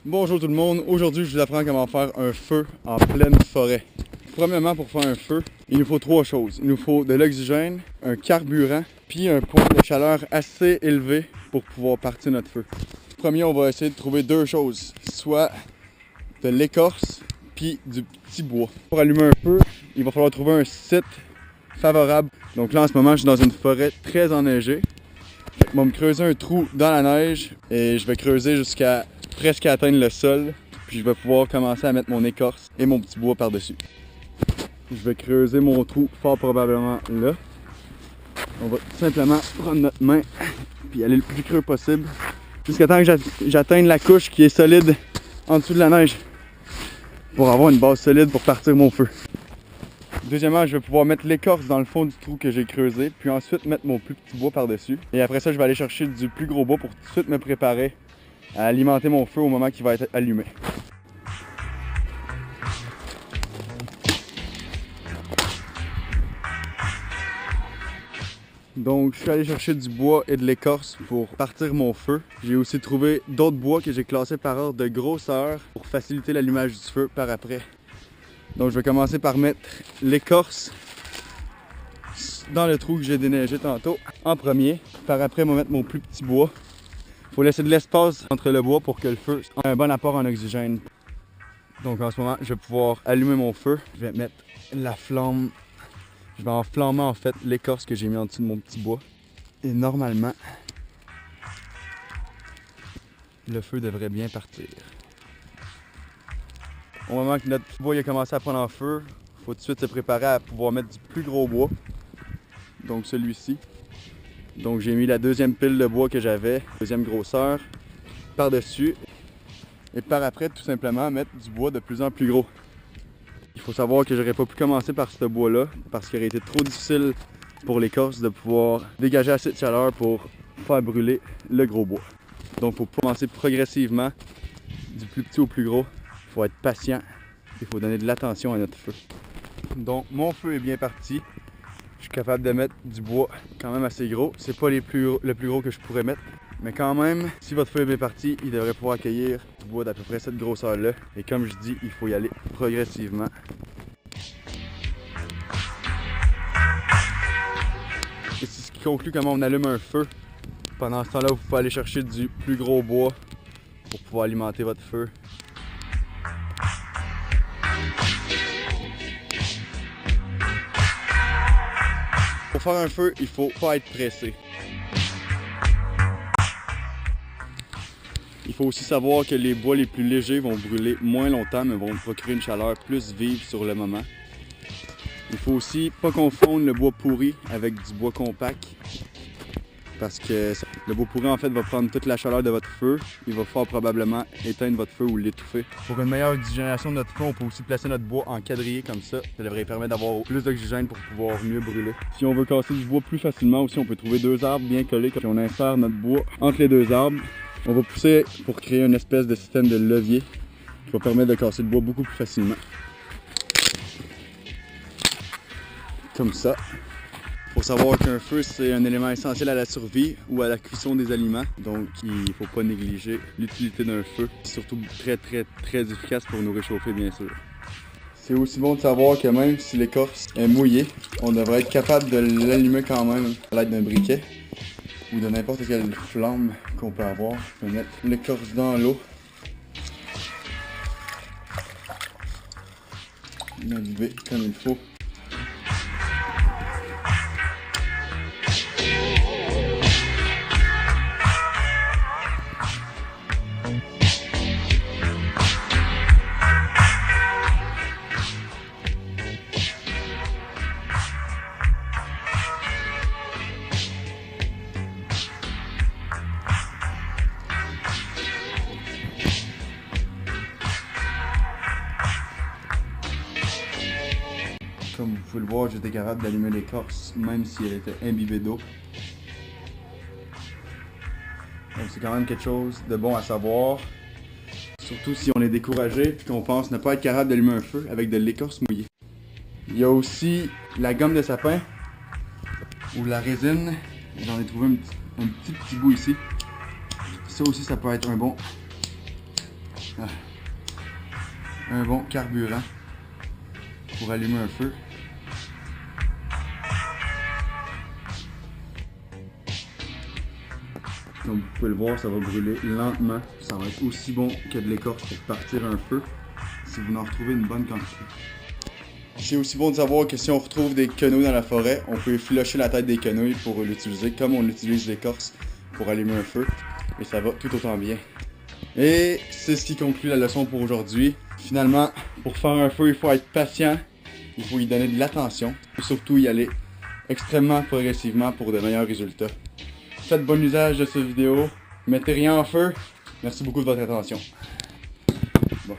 Bonjour tout le monde, aujourd'hui je vous apprends comment faire un feu en pleine forêt. Premièrement, pour faire un feu, il nous faut trois choses. Il nous faut de l'oxygène, un carburant, puis un point de chaleur assez élevé pour pouvoir partir notre feu. Premier, on va essayer de trouver deux choses, soit de l'écorce, puis du petit bois. Pour allumer un feu, il va falloir trouver un site favorable. Donc là en ce moment, je suis dans une forêt très enneigée. Je vais me creuser un trou dans la neige et je vais creuser jusqu'à presque atteindre le sol. Puis je vais pouvoir commencer à mettre mon écorce et mon petit bois par-dessus. Je vais creuser mon trou fort probablement là. On va tout simplement prendre notre main puis aller le plus creux possible jusqu'à temps que j'atteigne la couche qui est solide en dessous de la neige pour avoir une base solide pour partir mon feu. Deuxièmement, je vais pouvoir mettre l'écorce dans le fond du trou que j'ai creusé, puis ensuite mettre mon plus petit bois par-dessus. Et après ça, je vais aller chercher du plus gros bois pour tout de suite me préparer à alimenter mon feu au moment qu'il va être allumé. Donc, je suis allé chercher du bois et de l'écorce pour partir mon feu. J'ai aussi trouvé d'autres bois que j'ai classés par ordre de grosseur pour faciliter l'allumage du feu par après. Donc, je vais commencer par mettre l'écorce dans le trou que j'ai déneigé tantôt en premier. Par après, je vais mettre mon plus petit bois. Il faut laisser de l'espace entre le bois pour que le feu ait un bon apport en oxygène. Donc en ce moment, je vais pouvoir allumer mon feu. Je vais mettre la flamme. Je vais enflammer en fait l'écorce que j'ai mis en dessous de mon petit bois. Et normalement, le feu devrait bien partir. Au moment que notre bois a commencé à prendre en feu, il faut tout de suite se préparer à pouvoir mettre du plus gros bois. Donc celui-ci. Donc j'ai mis la deuxième pile de bois que j'avais, deuxième grosseur, par-dessus. Et par après, tout simplement, mettre du bois de plus en plus gros. Il faut savoir que j'aurais pas pu commencer par ce bois-là parce qu'il aurait été trop difficile pour l'écorce de pouvoir dégager assez de chaleur pour faire brûler le gros bois. Donc il faut commencer progressivement, du plus petit au plus gros. Il faut être patient, il faut donner de l'attention à notre feu. Donc mon feu est bien parti. Je suis capable de mettre du bois quand même assez gros. C'est pas le plus gros que je pourrais mettre. Mais quand même, si votre feu est bien parti, il devrait pouvoir accueillir du bois d'à peu près cette grosseur-là. Et comme je dis, il faut y aller progressivement. Et c'est ce qui conclut comment on allume un feu. Pendant ce temps-là, vous pouvez aller chercher du plus gros bois pour pouvoir alimenter votre feu. Pour faire un feu, il faut pas être pressé. Il faut aussi savoir que les bois les plus légers vont brûler moins longtemps, mais vont procurer une chaleur plus vive sur le moment. Il faut aussi pas confondre le bois pourri avec du bois compact, parce que le bois pourri en fait va prendre toute la chaleur de votre feu. Il va fort probablement éteindre votre feu ou l'étouffer. Pour une meilleure oxygénation de notre feu, on peut aussi placer notre bois en quadrillé comme ça. Ça devrait permettre d'avoir plus d'oxygène pour pouvoir mieux brûler. Si on veut casser du bois plus facilement aussi, on peut trouver deux arbres bien collés. Puis on insère notre bois entre les deux arbres. On va pousser pour créer une espèce de système de levier qui va permettre de casser le bois beaucoup plus facilement. Comme ça. Il faut savoir qu'un feu, c'est un élément essentiel à la survie ou à la cuisson des aliments. Donc, il ne faut pas négliger l'utilité d'un feu. C'est surtout très efficace pour nous réchauffer, bien sûr. C'est aussi bon de savoir que même si l'écorce est mouillée, on devrait être capable de l'allumer quand même à l'aide d'un briquet ou de n'importe quelle flamme qu'on peut avoir. On peut mettre l'écorce dans l'eau. L'imbiber comme il faut. Comme vous pouvez le voir, j'étais capable d'allumer l'écorce même si elle était imbibée d'eau. Donc c'est quand même quelque chose de bon à savoir. Surtout si on est découragé et qu'on pense ne pas être capable d'allumer un feu avec de l'écorce mouillée. Il y a aussi la gomme de sapin ou la résine. J'en ai trouvé un petit bout ici. Ça aussi, ça peut être un bon un bon carburant pour allumer un feu. Comme vous pouvez le voir, ça va brûler lentement. Ça va être aussi bon que de l'écorce pour partir un feu si vous en retrouvez une bonne quantité. C'est aussi bon de savoir que si on retrouve des quenouilles dans la forêt, on peut effilocher la tête des quenouilles pour l'utiliser comme on utilise l'écorce pour allumer un feu. Et ça va tout autant bien. Et c'est ce qui conclut la leçon pour aujourd'hui. Finalement, pour faire un feu, il faut être patient, il faut y donner de l'attention et surtout y aller extrêmement progressivement pour de meilleurs résultats. Faites bon usage de cette vidéo, mettez rien en feu. Merci beaucoup de votre attention. Bon.